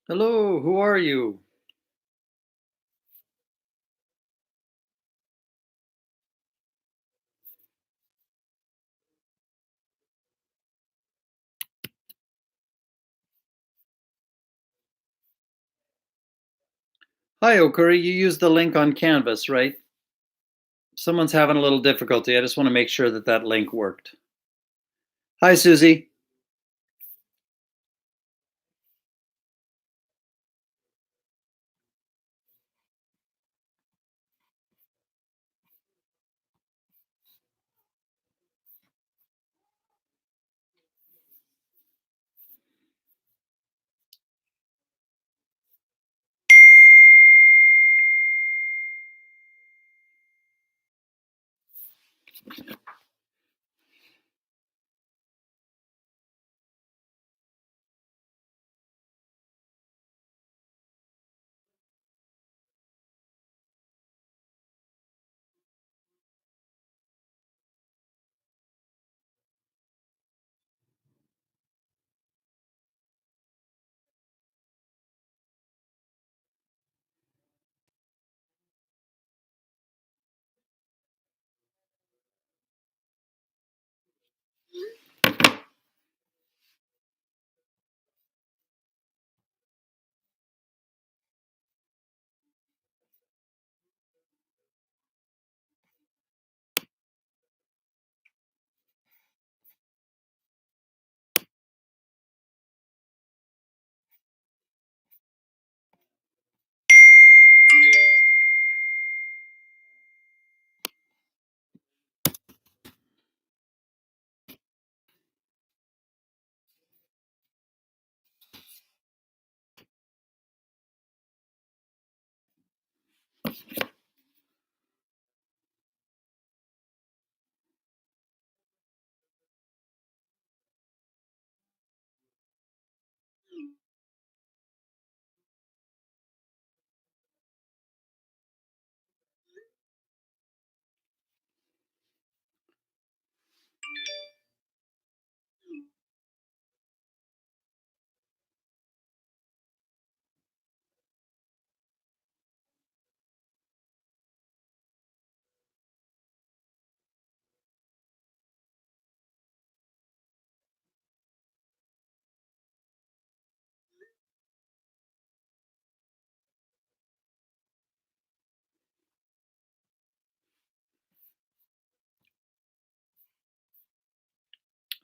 Hello, who are you? Hi, Okuri. You used the link on Canvas, right? Someone's having a little difficulty. I just want to make sure that that link worked. Hi, Susie.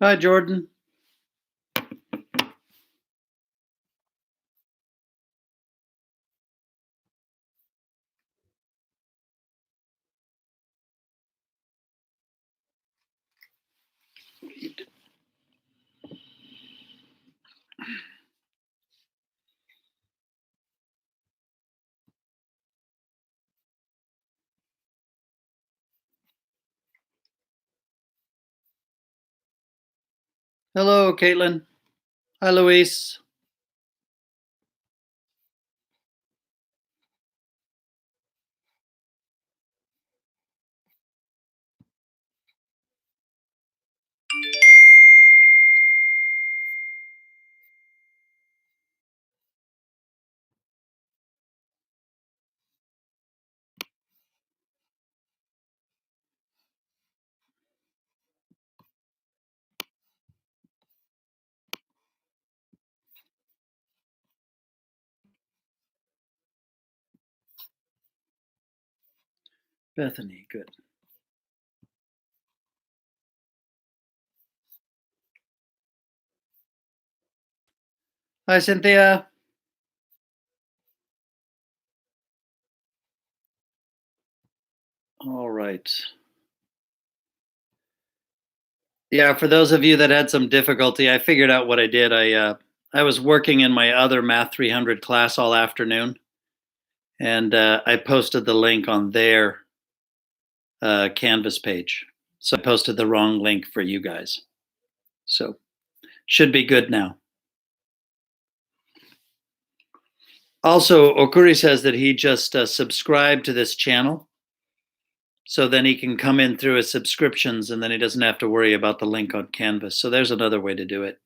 Hi, Jordan. Hello, Caitlin. Hi, Luis. Bethany, good. Hi, Cynthia. All right. Yeah, for those of you that had some difficulty, I figured out what I did. I was working in my other Math 300 class all afternoon, and I posted the link on their Canvas page. So I posted the wrong link for you guys. So should be good now. Also, Okuri says that he just subscribed to this channel. So then he can come in through his subscriptions and then he doesn't have to worry about the link on Canvas. So there's another way to do it.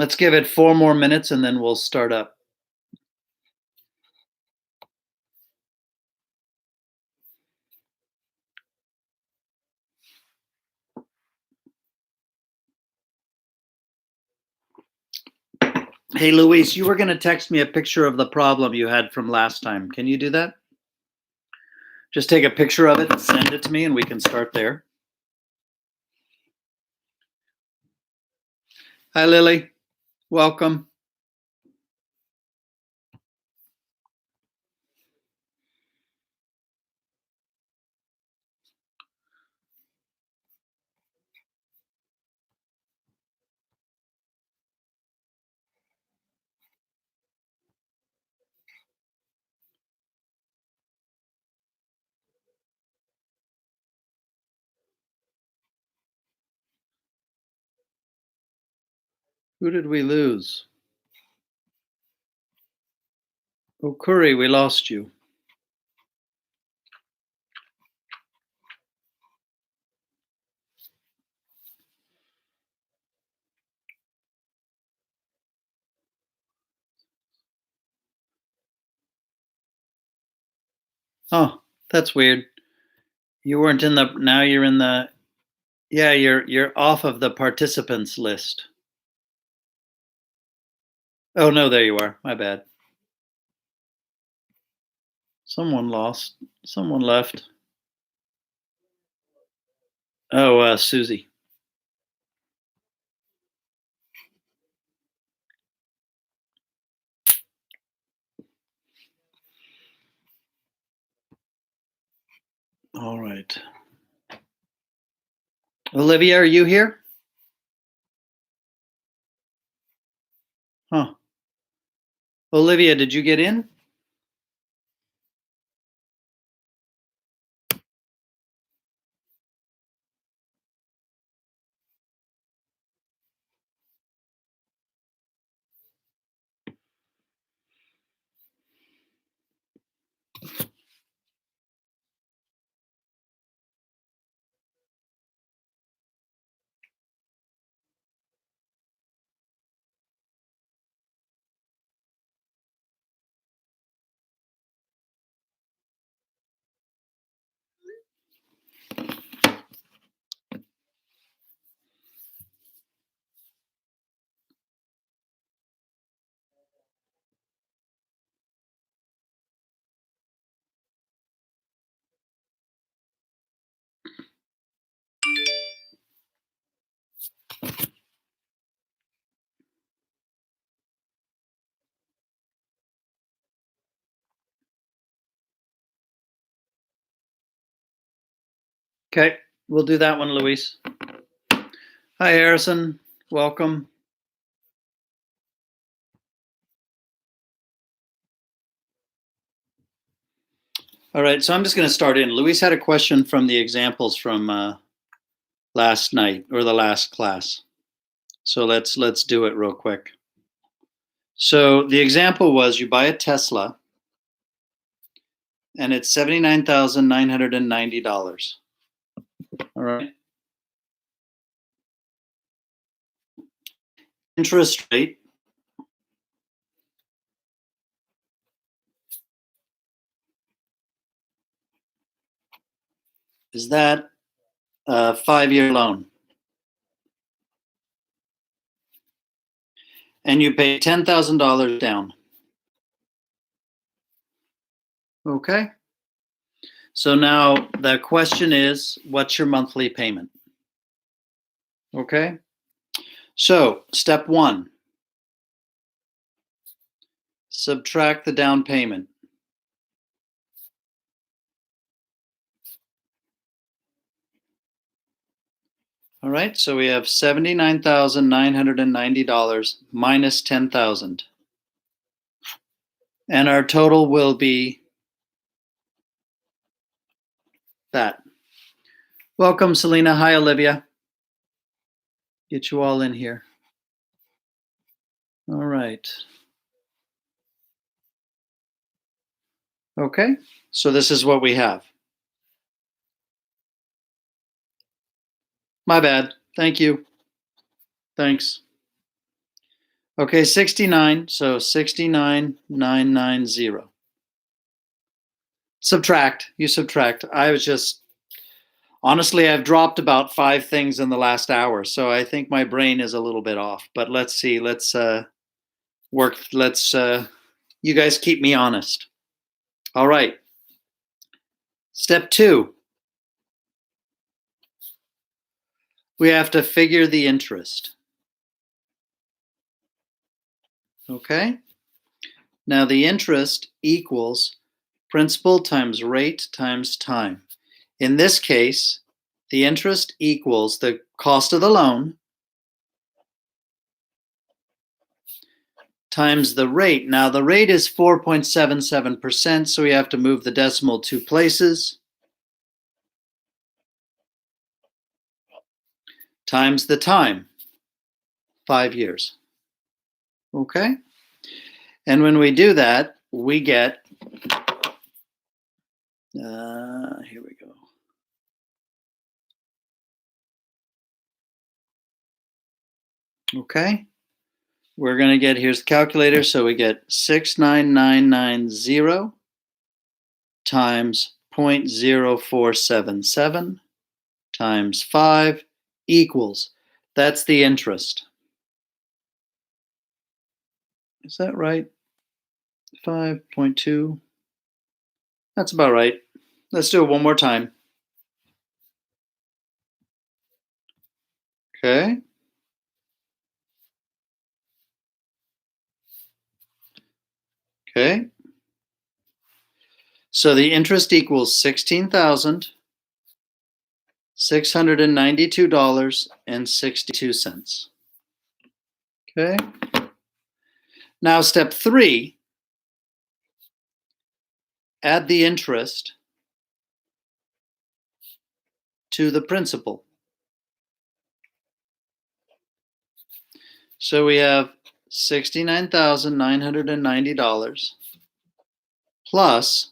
Let's give it 4 more minutes and then we'll start up. Hey, Luis, you were going to text me a picture of the problem you had from last time. Can you do that? Just take a picture of it and send it to me and we can start there. Hi, Lily. Welcome. Who did we lose? Oh, Curry, we lost you. Oh, that's weird. You weren't in the, now you're in the, yeah, you're off of the participants list. Oh, no, there you are. My bad. Someone lost. Someone left. Oh, Susie. All right. Olivia, are you here? Huh. Olivia, did you get in? Okay, we'll do that one, Luis. Hi, Harrison. Welcome. All right, so I'm just going to start in. Luis had a question from the examples from last night or the last class. So let's do it real quick. So the example was you buy a Tesla and it's $79,990. All right. Interest rate is that a 5-year loan. And you pay $10,000 down. Okay. So now the question is, what's your monthly payment? Okay. So step 1, subtract the down payment. All right, so we have $79,990 minus $10,000. And our total will be that. Welcome, Selena. Hi, Olivia. Get you all in here. All right. Okay, so this is what we have. My bad. Thank you. Thanks. Okay, 69, so 69,990. Subtract, you subtract. I was just, honestly, I've dropped about 5 things in the last hour, so I think my brain is a little bit off. But let's see, you guys keep me honest. All right. Step 2, we have to figure the interest. Okay? Now the interest equals principal times rate times time. In this case, the interest equals the cost of the loan times the rate. Now the rate is 4.77%, so we have to move the decimal 2 places, times the time, 5 years. Okay? And when we do that, we get, here we go. Okay? We're going to get, here's the calculator, so we get 69990 times 0.0477 times 5 equals, that's the interest. Is that right? 5.2. That's about right. Let's do it one more time. Okay. Okay. So the interest equals $16,692.62. Okay. Now step 3, add the interest to the principal. So we have $69,990 plus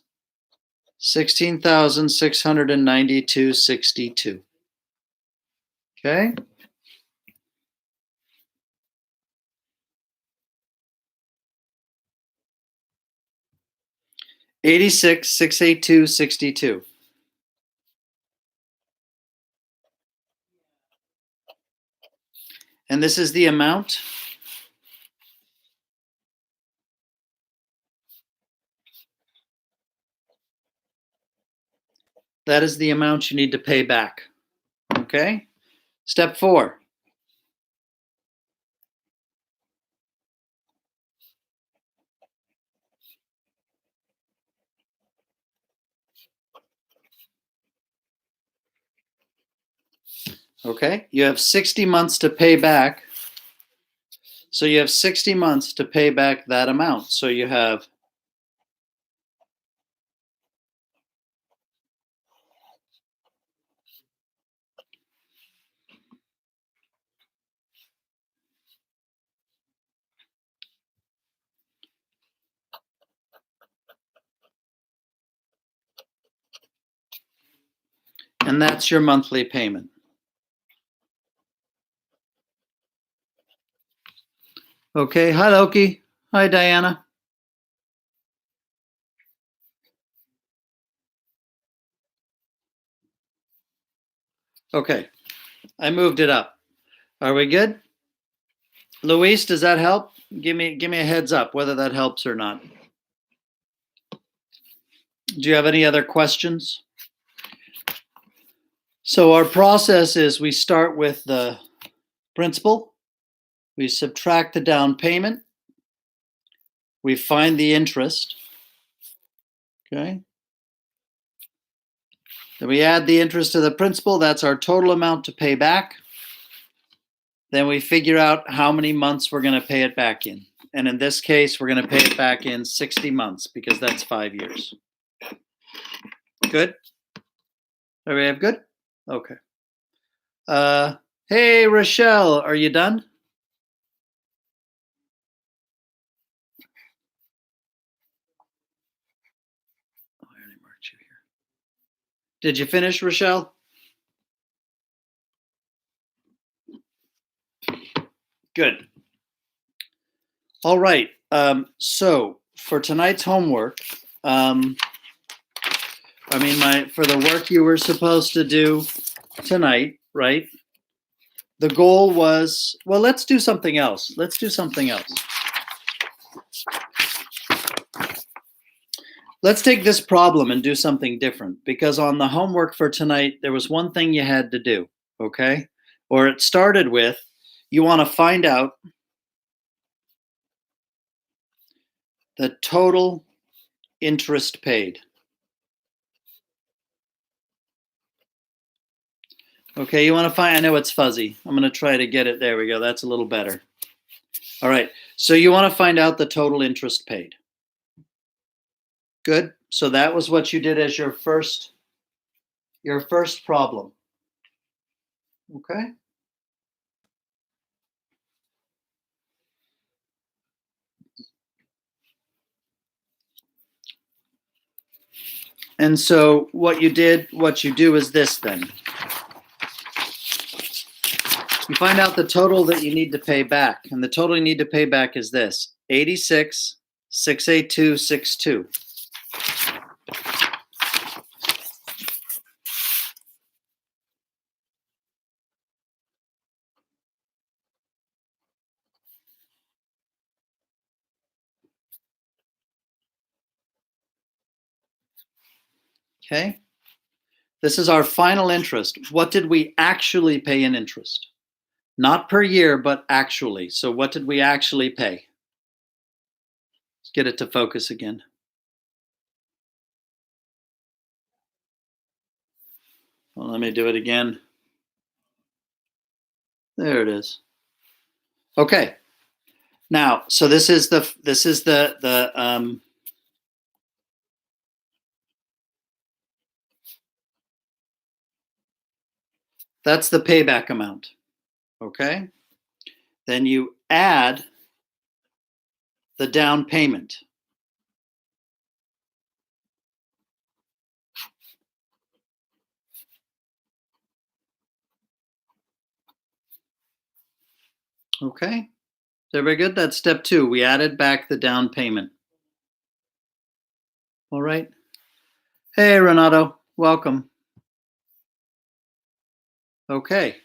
$16,692.62. Okay. $86,682.62. And this is the amount. That is the amount you need to pay back. Okay? Step 4. Okay? You have 60 months to pay back. So you have 60 months to pay back that amount. So you have and that's your monthly payment. Okay, hi Loki. Hi Diana. Okay, I moved it up. Are we good? Luis, does that help? Give me a heads up whether that helps or not. Do you have any other questions? So our process is we start with the principal, we subtract the down payment, we find the interest, okay? Then we add the interest to the principal, that's our total amount to pay back. Then we figure out how many months we're going to pay it back in. And in this case, we're going to pay it back in 60 months because that's 5 years. Good? Everybody have good? Okay. Hey, Rochelle, are you done? Oh, I already marked you here. Did you finish, Rochelle? Good. All right. So for tonight's homework, um, for the work you were supposed to do tonight, right? The goal was, well, let's do something else. Let's do something else. Let's take this problem and do something different, because on the homework for tonight, there was one thing you had to do, okay? Or it started with, you want to find out the total interest paid. Okay, you want to find, I know it's fuzzy. I'm going to try to get it. There we go. That's a little better. All right. So you want to find out the total interest paid. Good. So that was what you did as your first problem. Okay. And so what you do is this then. You find out the total that you need to pay back. And the total you need to pay back is this, 86,682.62. Okay. This is our final interest. What did we actually pay in interest? Not per year, but actually. So what did we actually pay? Let's get it to focus again. Well, let me do it again. There it is. Okay. Now, so this is the that's the payback amount. Okay. Then you add the down payment. Okay. Very good. That's step 2. We added back the down payment. All right. Hey, Renato. Welcome. Okay.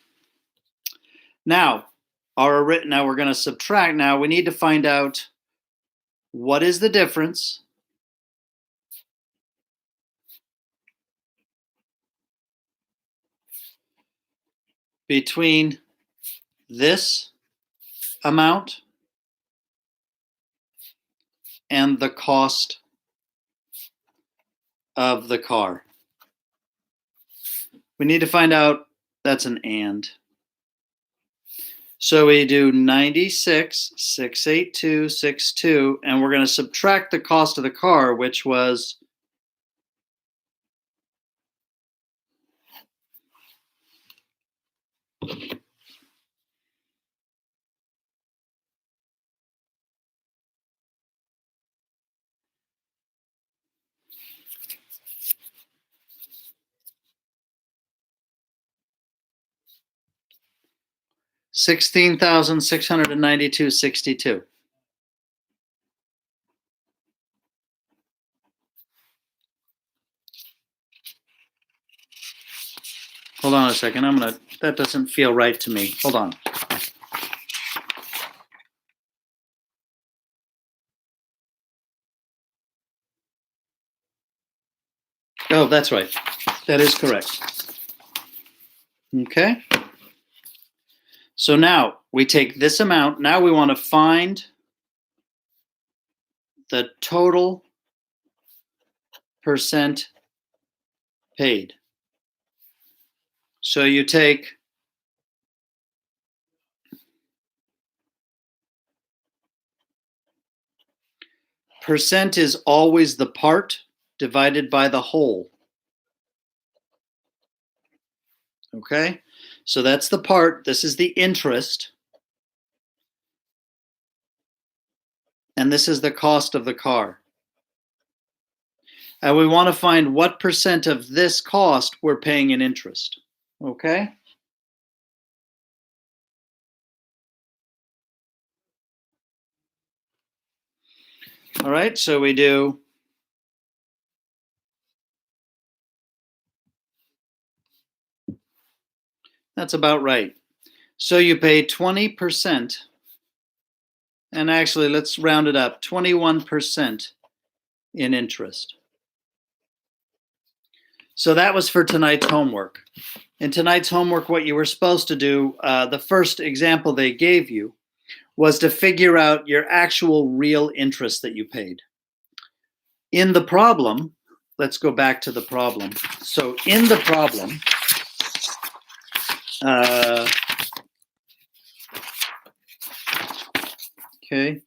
Now, now we're going to subtract. Now we need to find out what is the difference between this amount and the cost of the car. We need to find out, that's an and. So we do 96,682.62, and we're going to subtract the cost of the car, which was $16,692.62. Hold on a second. That doesn't feel right to me. Hold on. Oh, that's right. That is correct. Okay. So now we take this amount. Now we want to find the total percent paid. So you take percent is always the part divided by the whole. Okay? So that's the part. This is the interest. And this is the cost of the car. And we want to find what percent of this cost we're paying in interest. Okay? All right, so we do that's about right. So you pay 20%, and actually let's round it up, 21% in interest. So that was for tonight's homework. In tonight's homework, what you were supposed to do, the first example they gave you was to figure out your actual real interest that you paid. In the problem, let's go back to the problem. So in the problem, okay,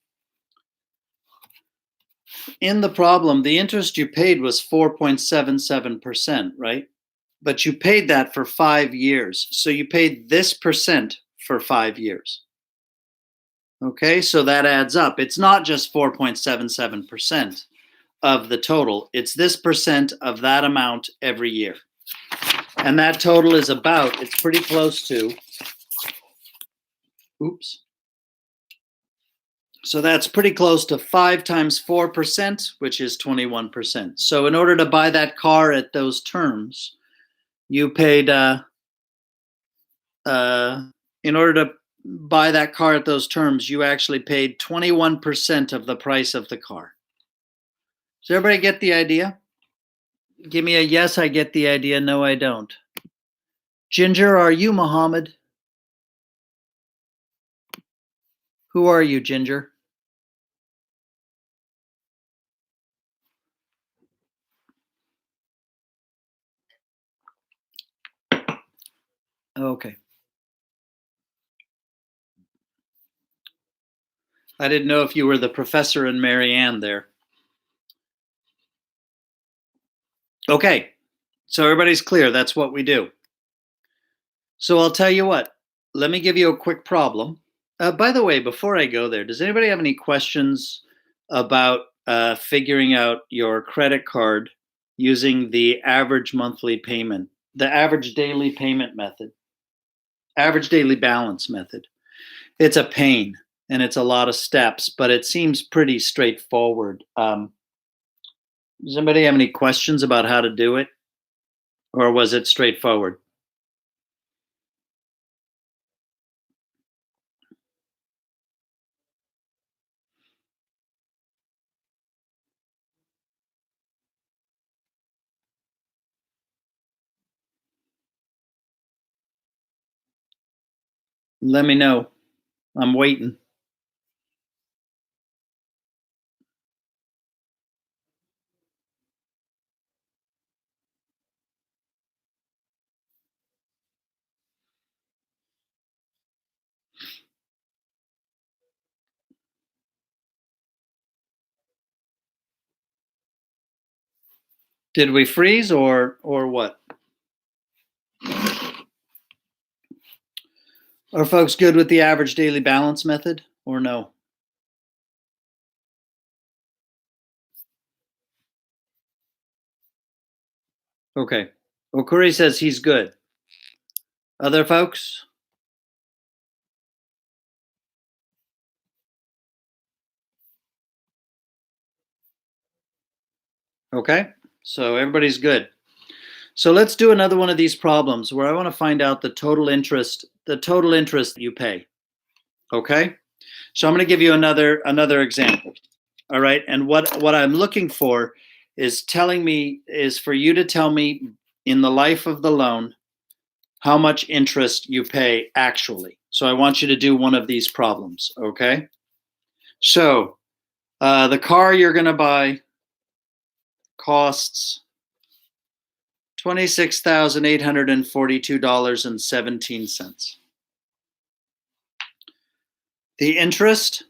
in the problem, the interest you paid was 4.77%, right? But you paid that for 5 years. So you paid this percent for 5 years. Okay, so that adds up. It's not just 4.77% of the total, it's this percent of that amount every year. And that total is about, it's pretty close to, oops. So that's pretty close to 5 times 4%, which is 21%. So in order to buy that car at those terms, you paid, in order to buy that car at those terms, you actually paid 21% of the price of the car. Does everybody get the idea? Give me a yes, I get the idea. No, I don't. Ginger, are you Muhammad? Who are you, Ginger? Okay. I didn't know if you were the professor and Mary Ann there. Okay. So everybody's clear. That's what we do. So I'll tell you what. Let me give you a quick problem. By the way, before I go there, does anybody have any questions about figuring out your credit card using the average monthly payment, the average daily payment method, average daily balance method? It's a pain and it's a lot of steps, but it seems pretty straightforward. Does anybody have any questions about how to do it, or was it straightforward? Let me know. I'm waiting. Did we freeze or what? Are folks good with the average daily balance method or no? Okay. Okuri says he's good. Other folks? Okay. So everybody's good. So let's do another one of these problems where I want to find out the total interest you pay. Okay? So I'm going to give you another example. All right? And what I'm looking for is for you to tell me in the life of the loan how much interest you pay actually. So I want you to do one of these problems, okay? So the car you're going to buy costs $26,842.17. The interest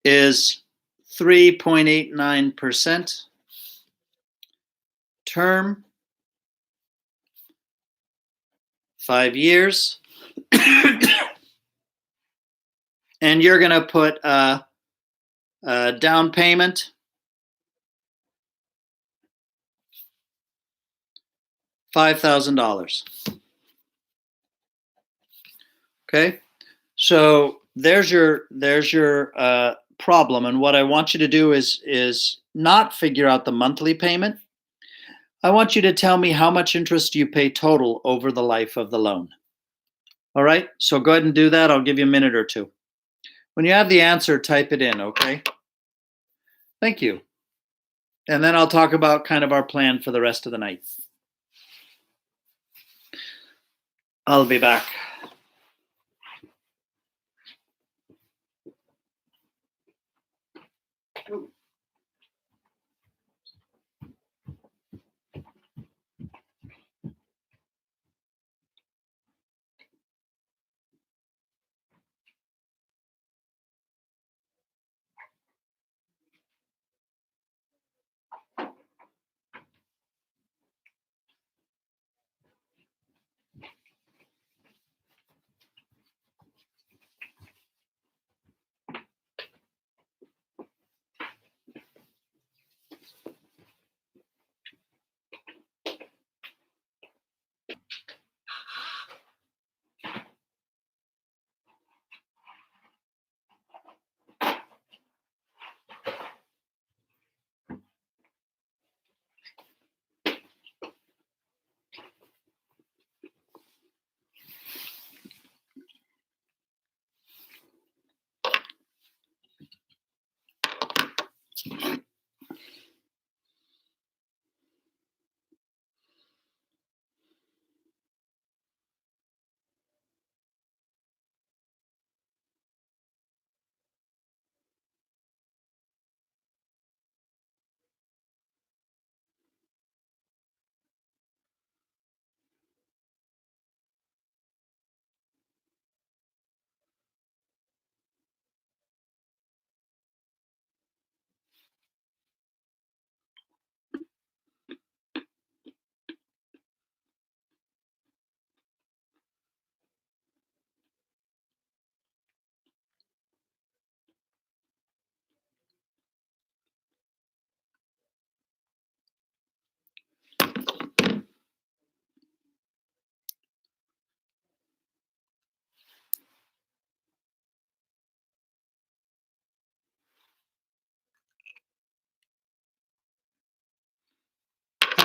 is 3.89%. Term, 5 years. And you're going to put a down payment, $5,000. Okay, so there's your problem. And what I want you to do is not figure out the monthly payment. I want you to tell me how much interest you pay total over the life of the loan. All right. So go ahead and do that. I'll give you a minute or two. When you have the answer, type it in. Okay. Thank you. And then I'll talk about kind of our plan for the rest of the night. I'll be back.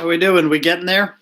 How we doing? We getting there?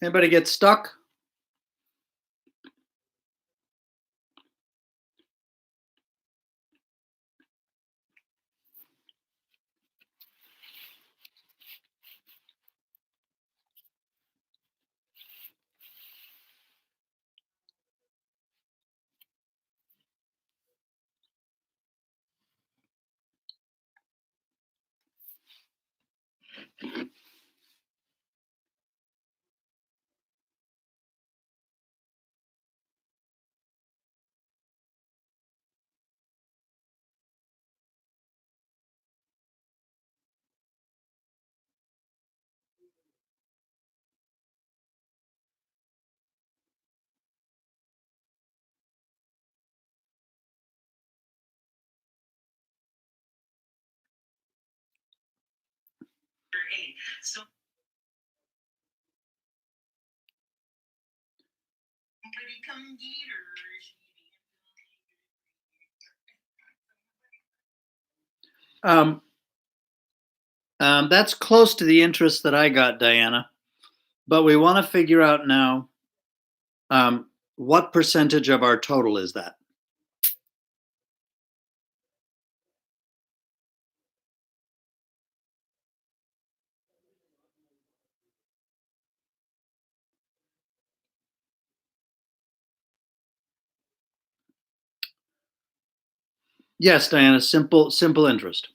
Anybody get stuck? Um, that's close to the interest that I got, Diana. But we want to figure out now what percentage of our total is that? Yes, Diana, simple interest.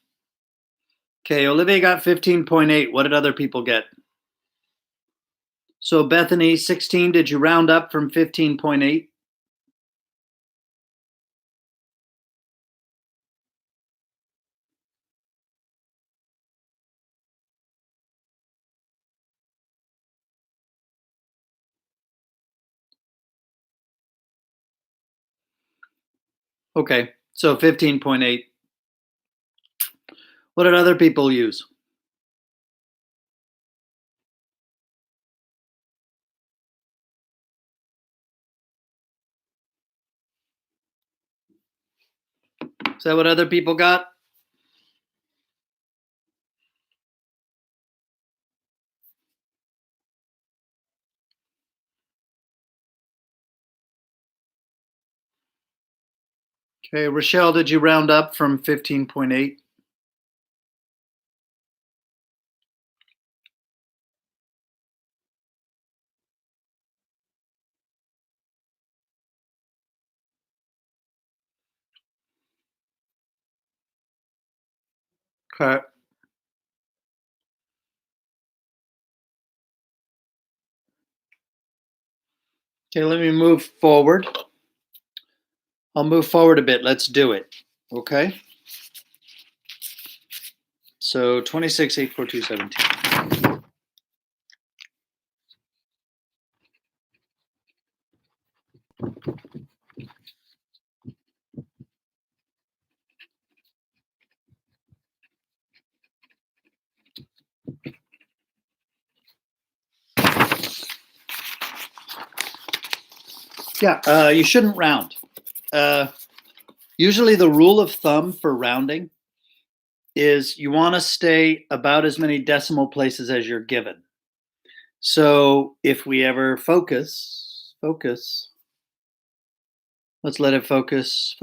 Okay, Olivia got 15.8. What did other people get? So Bethany, 16, did you round up from 15.8? Okay, so 15.8. What did other people use? Is that what other people got? Okay, Rochelle, did you round up from 15.8? Okay. Okay, let me move forward. I'll move forward a bit. Let's do it. Okay. So 26, 8, 4, 2, 17. Yeah, you shouldn't round. Usually the rule of thumb for rounding is you want to stay about as many decimal places as you're given. So if we ever focus, let's let it focus.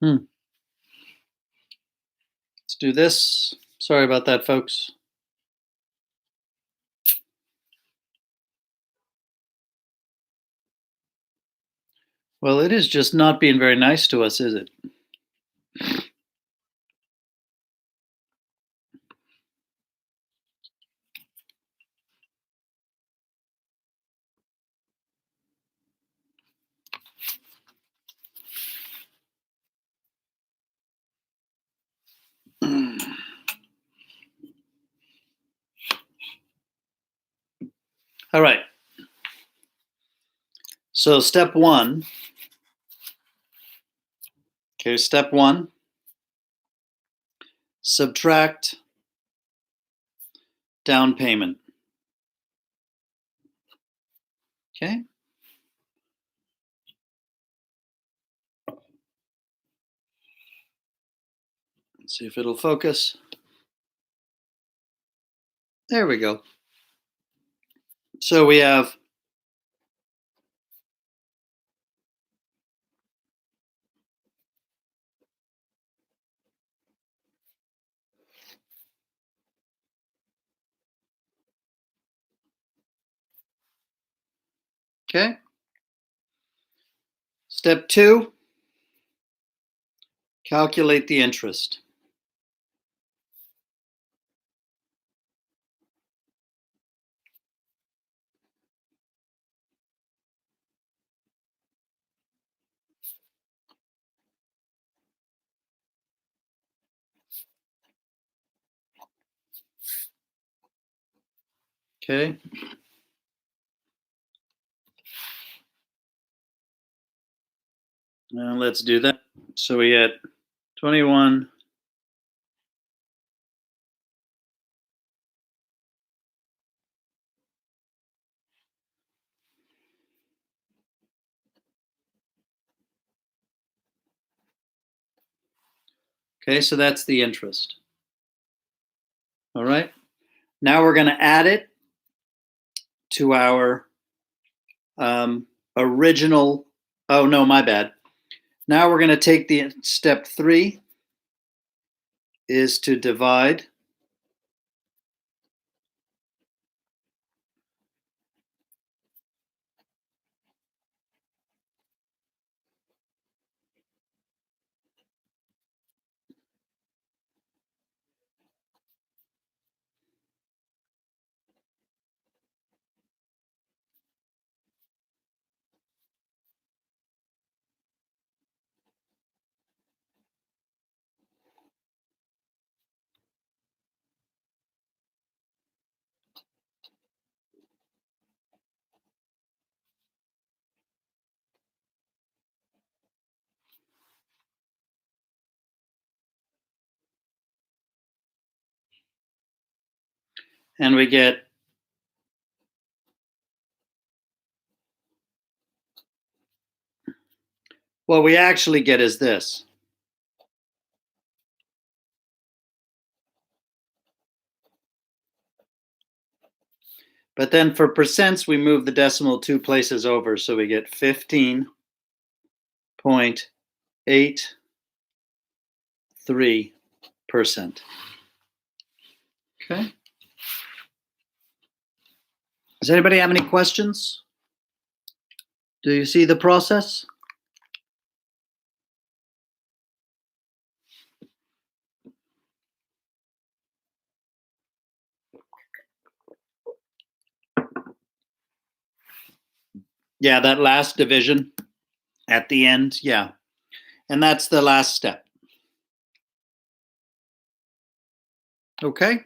Hmm. Let's do this. Sorry about that, folks. Well, it is just not being very nice to us, is it? All right. So step one. Okay, step one. Subtract down payment. Okay. Let's see if it'll focus. There we go. So we have okay. Step two, calculate the interest. Okay. Now let's do that. So we had 21. Okay, so that's the interest. All right. Now we're going to add it to our original. Oh, no, my bad. Now we're going to take the step three is to divide. And we get what we actually get is this. But then for percents, we move the decimal 2 places over. So we get 15.83%. Okay. Does anybody have any questions? Do you see the process? Yeah, that last division at the end. Yeah. And that's the last step. Okay.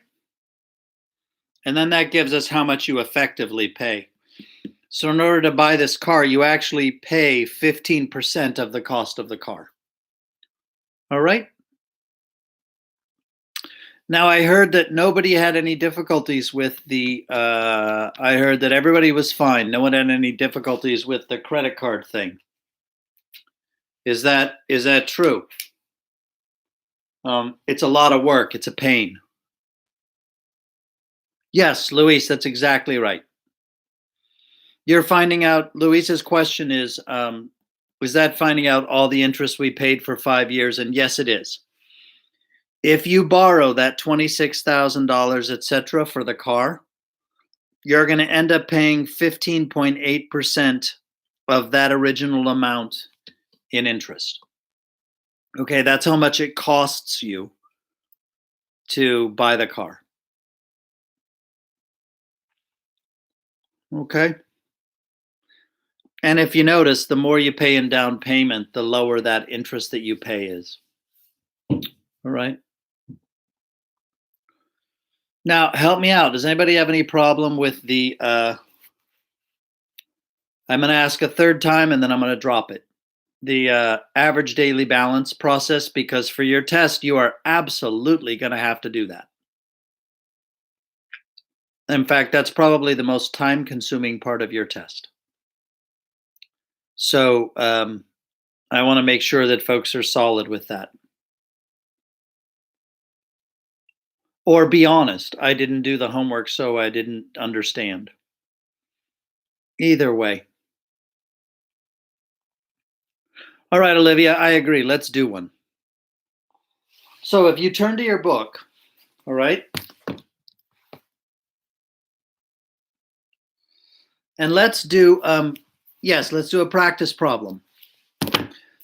And then that gives us how much you effectively pay. So in order to buy this car, you actually pay 15% of the cost of the car. All right. Now I heard that nobody had any difficulties with the. I heard that everybody was fine. No one had any difficulties with the credit card thing. Is that true? It's a lot of work. It's a pain. Yes, Luis, that's exactly right. You're finding out. Luis's question is that finding out all the interest we paid for 5 years? And yes, it is. If you borrow that $26,000, etc., for the car, you're going to end up paying 15.8% of that original amount in interest. Okay, that's how much it costs you to buy the car. Okay. And if you notice, the more you pay in down payment, the lower that interest that you pay is. All right. Now, help me out. Does anybody have any problem with the I'm going to ask a third time and then I'm going to drop it. The average daily balance process, because for your test, you are absolutely going to have to do that. In fact, that's probably the most time consuming part of your test. So I want to make sure that folks are solid with that. Or be honest, I didn't do the homework, so I didn't understand. Either way. All right, Olivia, I agree. Let's do one. So if you turn to your book, all right, and let's do, let's do a practice problem.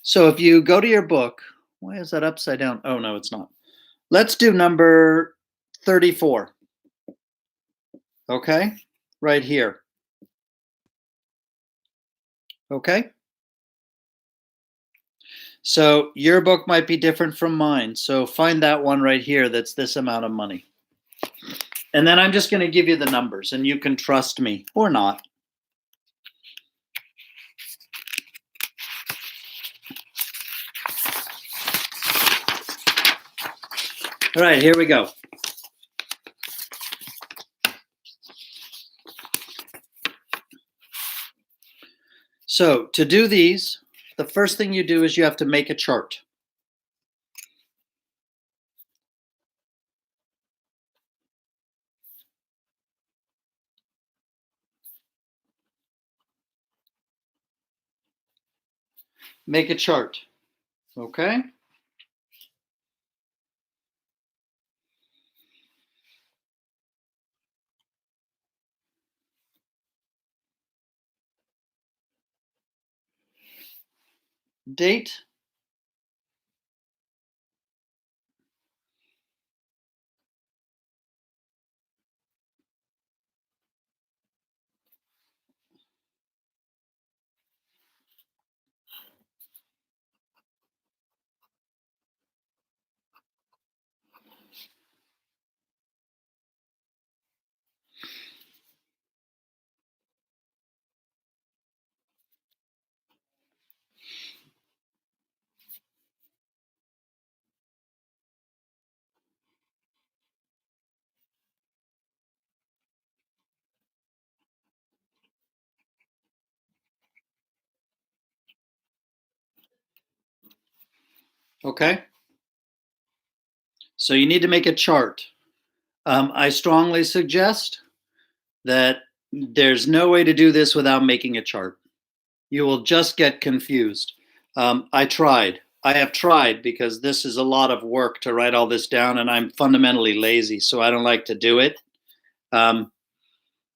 So if you go to your book, why is that upside down? Oh, no, it's not. Let's do number 34. Okay, right here. Okay. So your book might be different from mine. So find that one right here that's this amount of money. And then I'm just going to give you the numbers and you can trust me or not. All right, here we go. So to do these, the first thing you do is you have to make a chart. Make a chart. Okay. Date. Okay? So you need to make a chart. I strongly suggest that there's no way to do this without making a chart. You will just get confused. I tried. I have tried because this is a lot of work to write all this down, and I'm fundamentally lazy, so I don't like to do it. Um,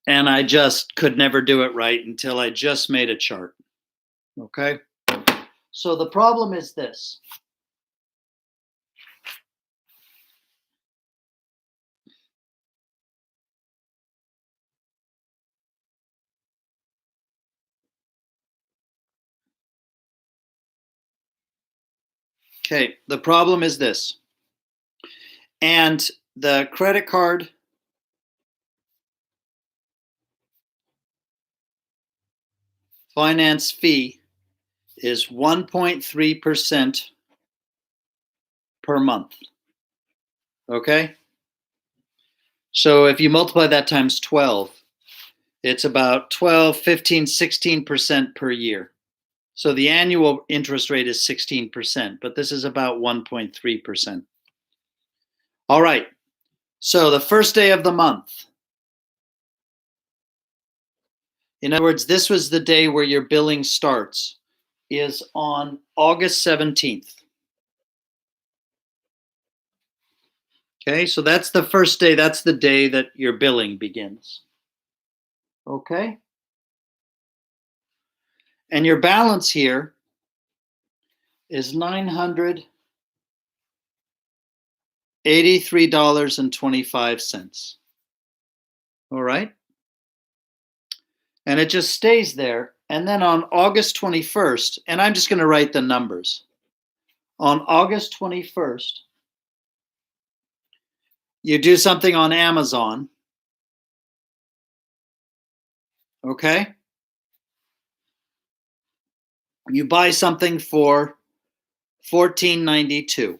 and I just could never do it right until I just made a chart. Okay? So the problem is this. Okay, the problem is this. And the credit card finance fee is 1.3% per month. Okay? So if you multiply that times 12, it's about 12, 15, 16% per year. So the annual interest rate is 16%, but this is about 1.3%. All right. So the first day of the month, in other words, this was the day where your billing starts, is on August 17th. Okay, so that's the first day. That's the day that your billing begins. Okay. And your balance here is $983.25. All right. And it just stays there. And then on August 21st, and I'm just going to write the numbers. On August 21st, you do something on Amazon. Okay. You buy something for $14.92.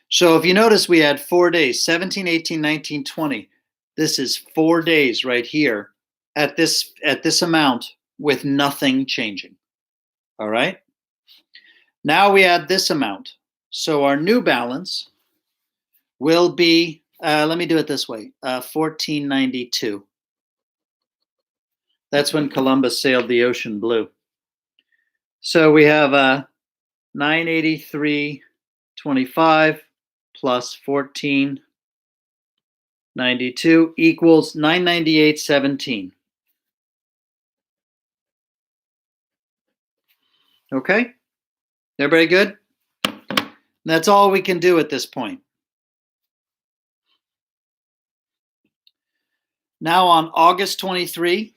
So if you notice, we had 4 days, 17, 18, 19, 20. This is 4 days right here at this amount with nothing changing. All right. Now we add this amount. So our new balance will be, let me do it this way, 1492. That's when Columbus sailed the ocean blue. So we have 983.25 plus 1492 equals 998.17. Okay? Everybody good? That's all we can do at this point. Now on August 23,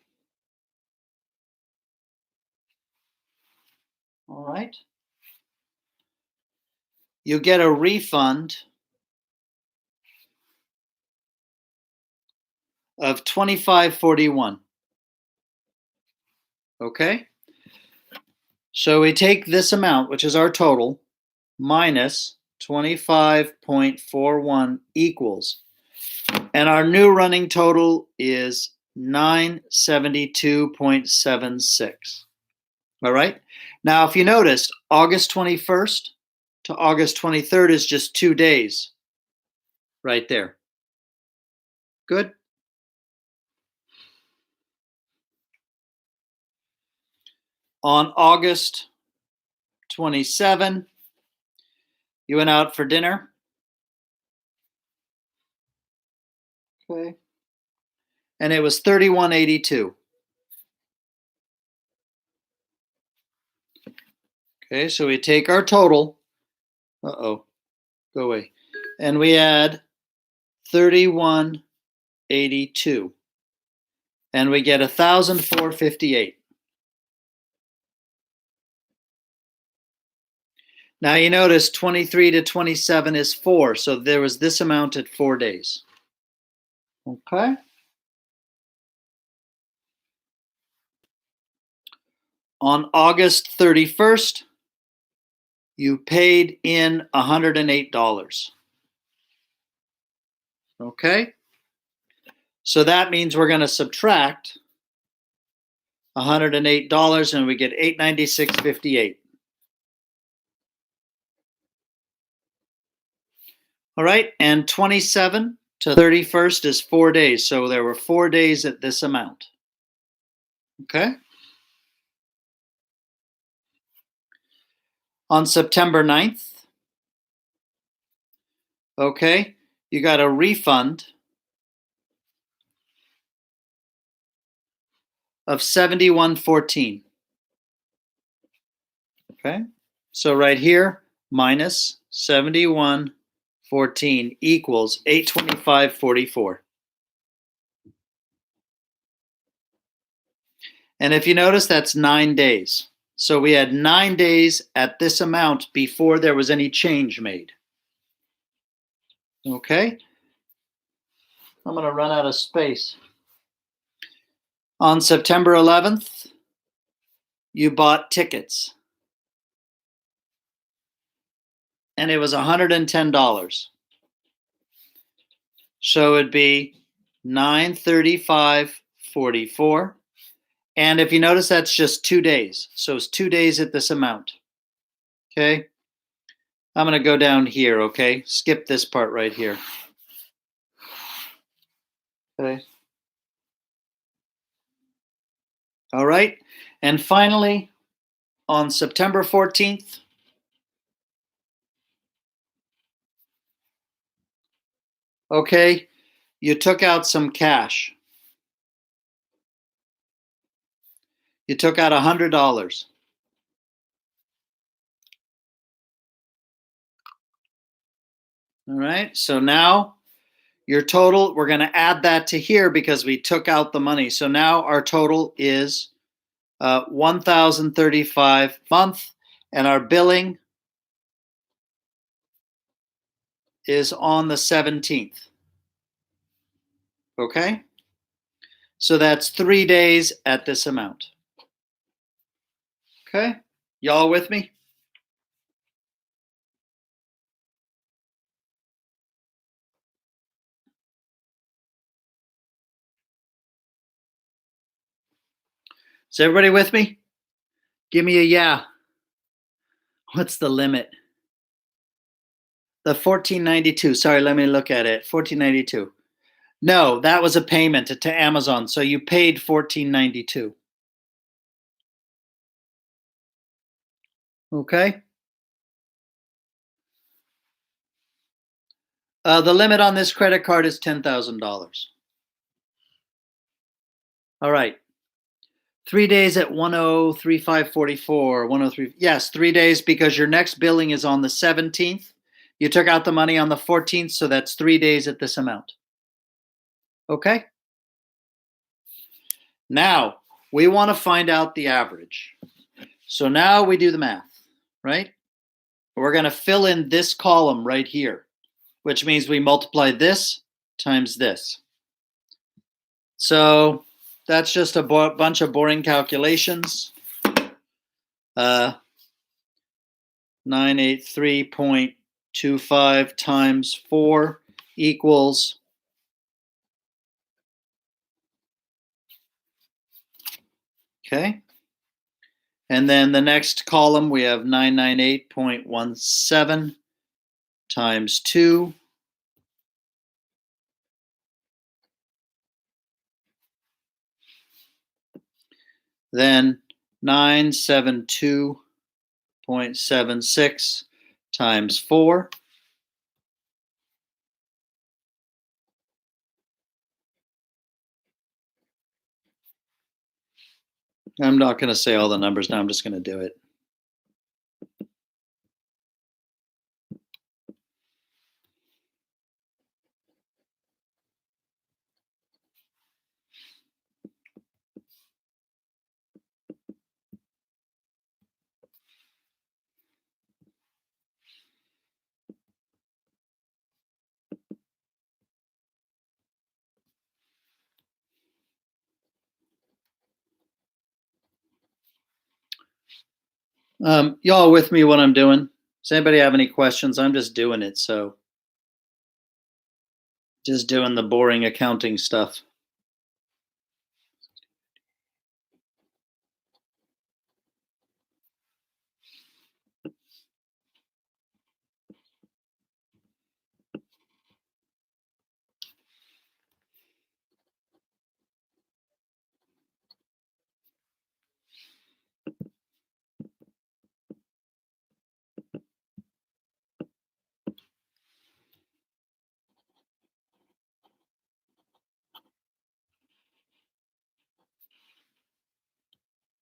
all right, you get a refund of $25.41. Okay? So we take this amount, which is our total, minus 25.41 equals. And our new running total is 972.76. All right? Now, if you noticed, August 21st to August 23rd is just 2 days right there. Good? On August 27, you went out for dinner. Okay. And it was 31.82. Okay, so we take our total. Uh-oh. Go away. And we add 31.82. And we get 1,458. Now you notice 23 to 27 is 4, so there was this amount at 4 days. Okay. On August 31st, you paid in $108. Okay. So that means we're going to subtract $108 and we get $896.58. All right, and 27 to 31st is 4 days. So there were 4 days at this amount. Okay? On September 9th, okay, you got a refund of 71.14. Okay? So right here, minus 71.14 equals 825.44. And if you notice, that's 9 days. So we had 9 days at this amount before there was any change made. Okay? I'm going to run out of space. On September 11th, you bought tickets. And it was $110. So it'd be $935.44. And if you notice, that's just 2 days. So it's 2 days at this amount. Okay? I'm going to go down here, okay? Skip this part right here. Okay. All right. And finally, on September 14th, okay, you took out some cash. You took out $100. All right. So now your total, we're going to add that to here because we took out the money. So now our total is 1,035 a month, and our billing is on the 17th. Okay? So that's 3 days at this amount. Okay? Y'all with me? Is everybody with me? Give me a yeah. What's the limit? The 1492. Sorry, let me look at it. 1492. No, that was a payment to Amazon. So you paid 1492. Okay? The limit on this credit card is $10,000. All right. 3 days at 103.544, 103. Yes, 3 days because your next billing is on the 17th. You took out the money on the 14th, so that's 3 days at this amount. Okay? Now, we want to find out the average. So now we do the math, right? We're going to fill in this column right here, which means we multiply this times this. So that's just a bunch of boring calculations. 983.25 times 4 equals okay. And then the next column we have 998.17 times 2. Then 972.76 times 4. I'm not going to say all the numbers now. I'm just going to do it. Y'all with me what I'm doing? Does anybody have any questions? I'm just doing it. So just doing the boring accounting stuff.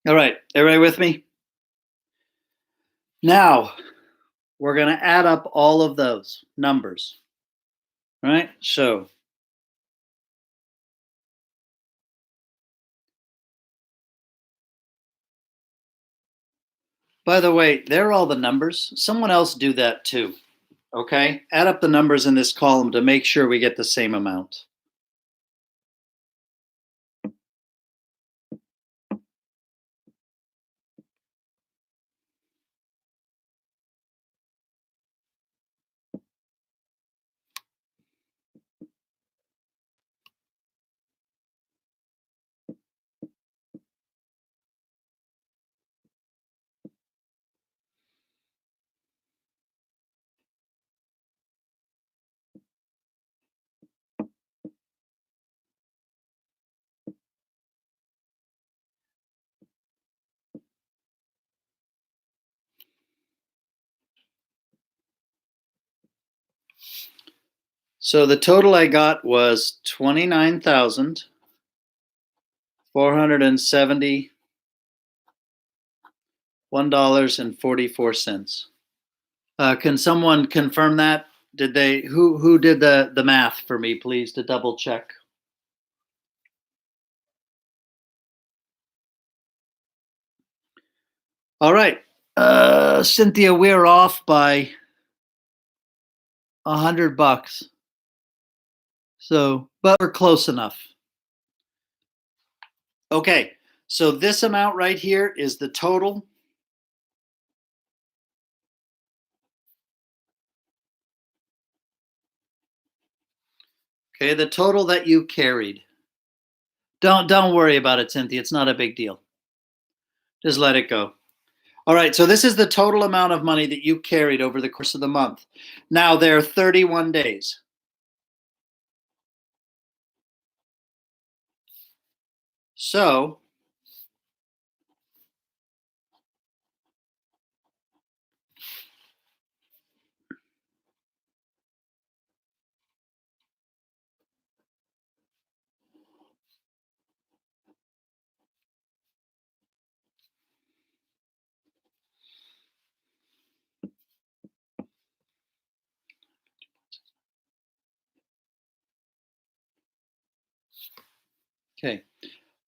All right, everybody with me? Now, we're going to add up all of those numbers. All right, so by the way, there are all the numbers. Someone else do that too. Okay, add up the numbers in this column to make sure we get the same amount. So the total I got was $29,471.44. Can someone confirm that? Did they? Who did the math for me, please, to double check? All right, Cynthia, we're off by $100. So, but we're close enough. Okay, so this amount right here is the total. Okay, the total that you carried. Don't worry about it, Cynthia. It's not a big deal. Just let it go. All right, so this is the total amount of money that you carried over the course of the month. Now there are 31 days. So okay,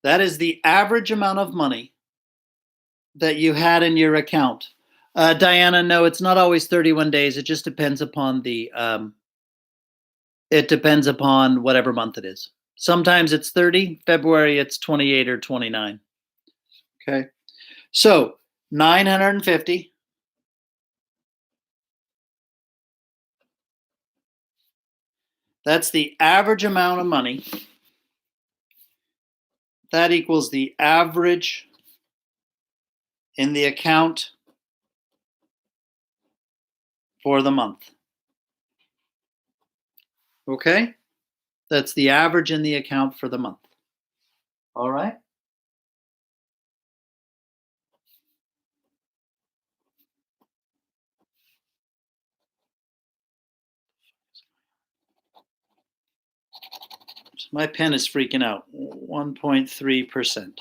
that is the average amount of money that you had in your account. Diana, no, it's not always 31 days. It just depends upon it depends upon whatever month it is. Sometimes it's 30, February it's 28 or 29. Okay. So 950. That's the average amount of money. That equals the average in the account for the month. Okay? That's the average in the account for the month. All right? My pen is freaking out. 1.3%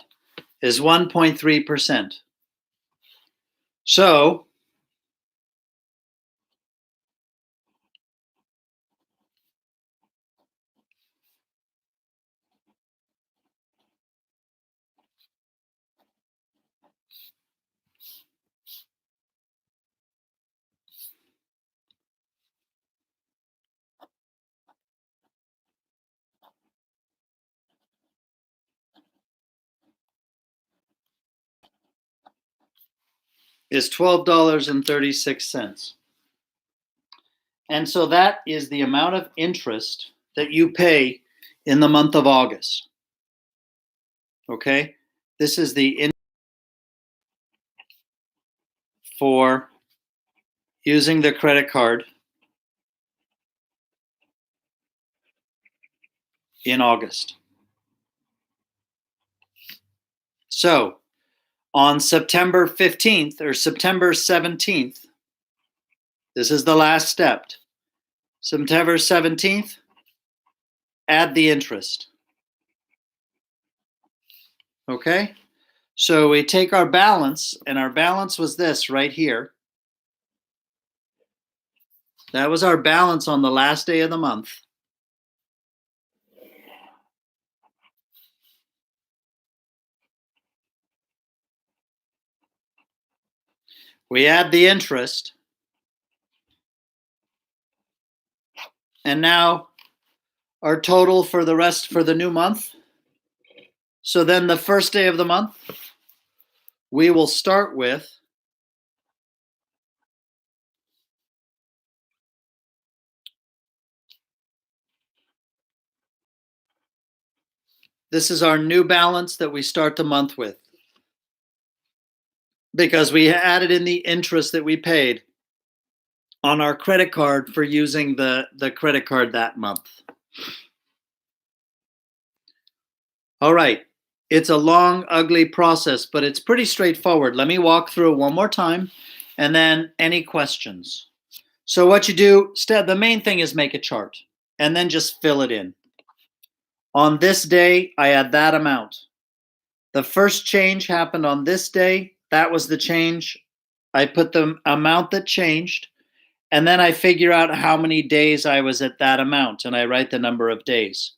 is 1.3%. So is $12.36. And so that is the amount of interest that you pay in the month of August. Okay? This is the interest for using the credit card in August. So on September 15th or September 17th, this is the last step. September 17th, add the interest. Okay? So we take our balance, and our balance was this right here. That was our balance on the last day of the month. We add the interest. And now our total for the new month. So then the first day of the month, we will start with this is our new balance that we start the month with, because we added in the interest that we paid on our credit card for using the credit card that month. All right. It's a long, ugly process, but it's pretty straightforward. Let me walk through it one more time, and then any questions. So what you do, the main thing is make a chart, and then just fill it in. On this day, I add that amount. The first change happened on this day. That was the change. I put the amount that changed, and then I figure out how many days I was at that amount, and I write the number of days.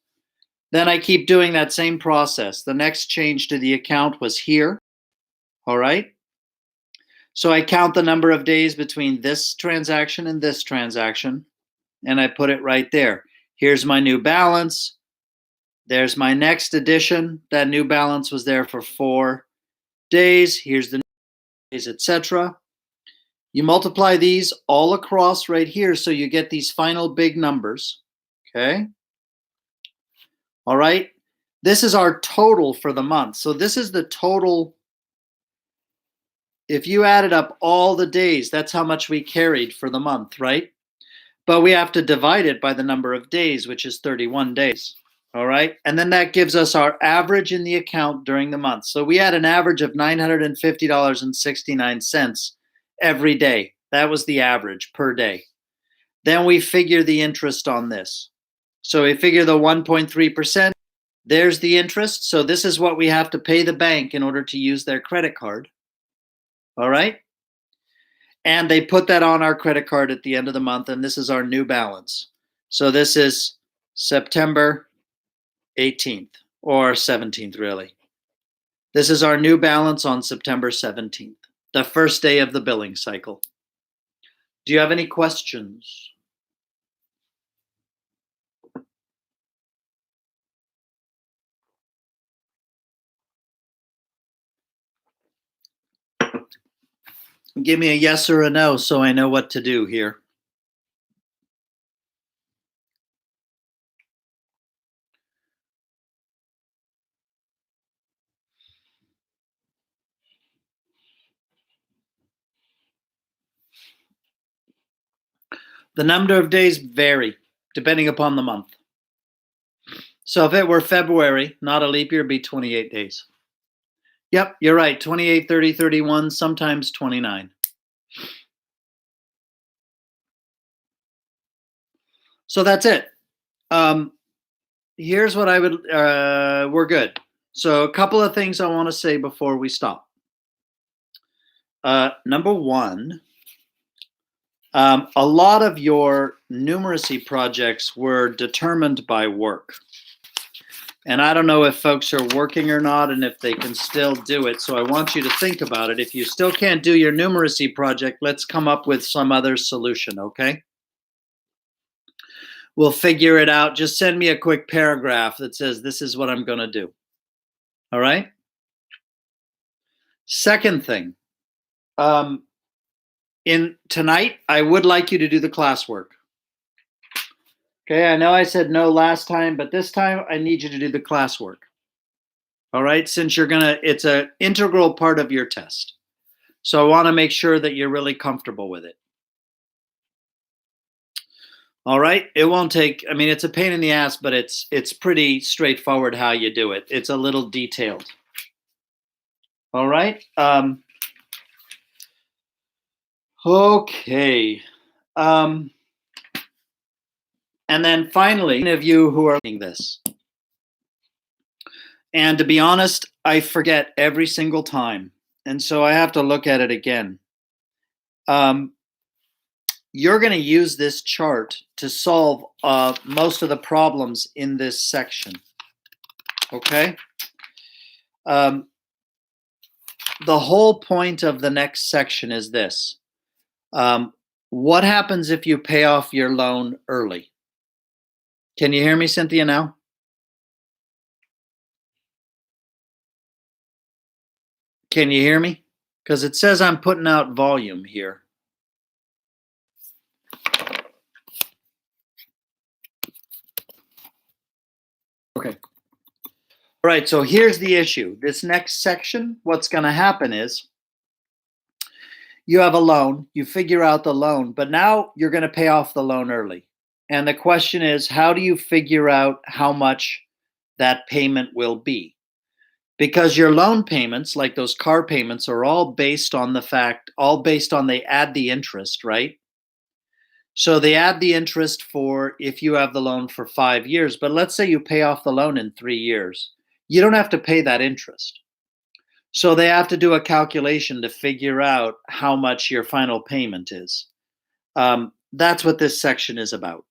Then I keep doing that same process. The next change to the account was here. All right. So I count the number of days between this transaction and this transaction, and I put it right there. Here's my new balance. There's my next addition. That new balance was there for 4 days. Here's the days, etc. You multiply these all across right here, so you get these final big numbers. Okay. All right. This is our total for the month. So this is the total. If you added up all the days, that's how much we carried for the month, right? But we have to divide it by the number of days, which is 31 days. All right. And then that gives us our average in the account during the month. So we had an average of $950.69 every day. That was the average per day. Then we figure the interest on this. So we figure the 1.3%. There's the interest. So this is what we have to pay the bank in order to use their credit card. All right. And they put that on our credit card at the end of the month, and this is our new balance. So this is September 18th or 17th, really. This is our new balance on September 17th, the first day of the billing cycle. Do you have any questions? Give me a yes or a no so I know what to do here. The number of days vary depending upon the month. So if it were February, not a leap year, it'd be 28 days. Yep, you're right. 28, 30, 31, sometimes 29. So that's it. Here's what I would, we're good. So a couple of things I want to say before we stop. Number one, a lot of your numeracy projects were determined by work. And I don't know if folks are working or not and if they can still do it. So I want you to think about it. If you still can't do your numeracy project, let's come up with some other solution, okay? We'll figure it out. Just send me a quick paragraph that says, this is what I'm going to do. All right? Second thing, in tonight, I would like you to do the classwork. Okay, I know I said no last time, but this time I need you to do the classwork. All right, since it's an integral part of your test. So I want to make sure that you're really comfortable with it. All right, it won't take, I mean, it's a pain in the ass, but it's pretty straightforward how you do it. It's a little detailed. All right. Okay. And then finally, any of you who are reading this, And to be honest, I forget every single time. And so I have to look at it again. Um, you're going to use this chart to solve most of the problems in this section. Okay? Um, the whole point of the next section is this. What happens if you pay off your loan early? Can you hear me, Cynthia, now? Can you hear me? Because it says I'm putting out volume here. Okay. All right, so here's the issue. This next section, what's going to happen is you have a loan, you figure out the loan, but now you're going to pay off the loan early. And the question is, how do you figure out how much that payment will be? Because your loan payments, like those car payments, are all based on they add the interest, right? So they add the interest for if you have the loan for 5 years, but let's say you pay off the loan in 3 years. You don't have to pay that interest. So they have to do a calculation to figure out how much your final payment is. That's what this section is about.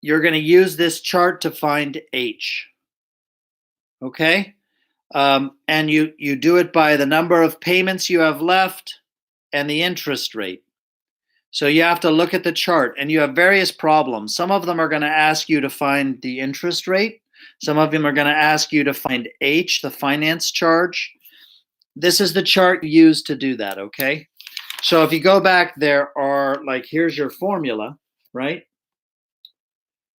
You're going to use this chart to find H. Okay? And you do it by the number of payments you have left and the interest rate. So you have to look at the chart, and you have various problems. Some of them are going to ask you to find the interest rate. Some of them are going to ask you to find H, the finance charge. This is the chart you use to do that, okay? So if you go back, there are, like, here's your formula, right?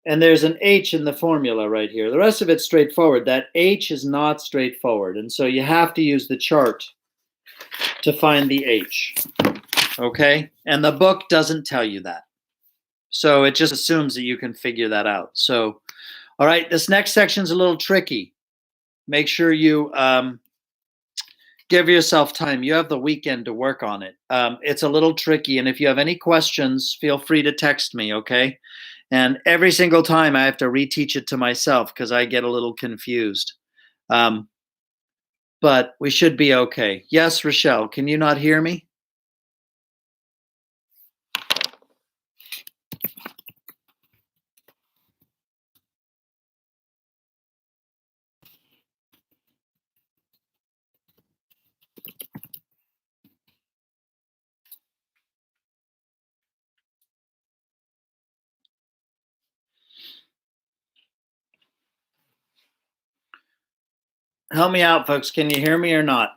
And there's an H in the formula right here. The rest of it's straightforward. That H is not straightforward, and so you have to use the chart to find the H, okay? And the book doesn't tell you that. So it just assumes that you can figure that out. So, all right, this next section's a little tricky. Make sure you give yourself time. You have the weekend to work on it. It's a little tricky, and if you have any questions, feel free to text me, okay? And every single time I have to reteach it to myself because I get a little confused. But we should be okay. Yes, Rochelle, can you not hear me? Help me out, folks. Can you hear me or not?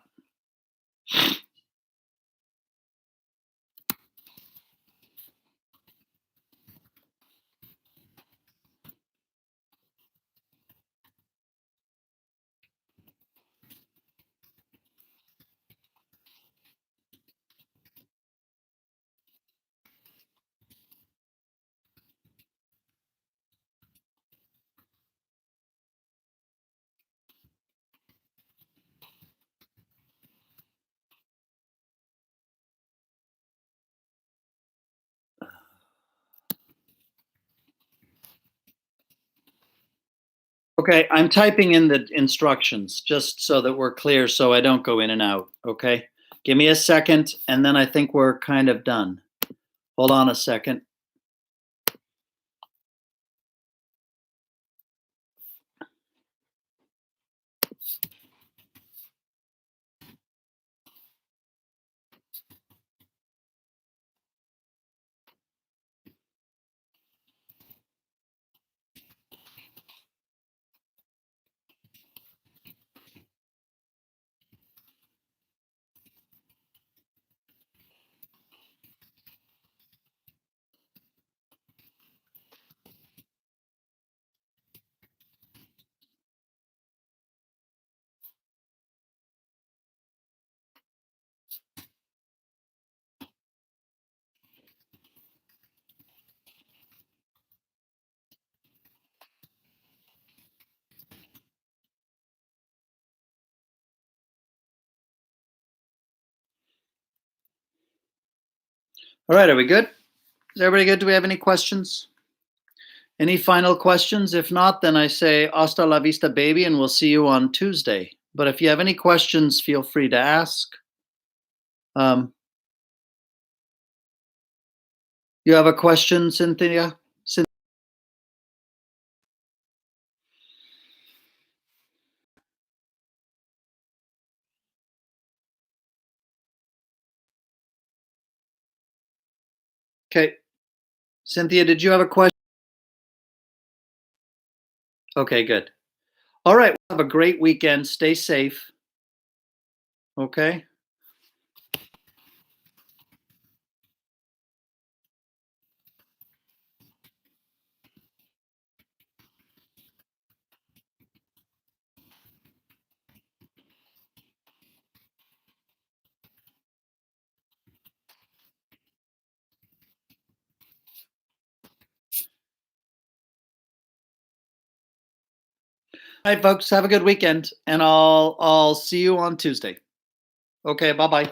Okay, I'm typing in the instructions just so that we're clear so I don't go in and out, okay? Give me a second, and then I think we're kind of done. Hold on a second. All right, are we good? Is everybody good? Do we have any questions? Any final questions? If not, then I say hasta la vista, baby, and we'll see you on Tuesday. But if you have any questions, feel free to ask. Um, you have a question, Cynthia? Okay. Cynthia, did you have a question? Okay, good. All right. Have a great weekend. Stay safe. Okay. All right, folks. Have a good weekend, and I'll see you on Tuesday. Okay. Bye bye.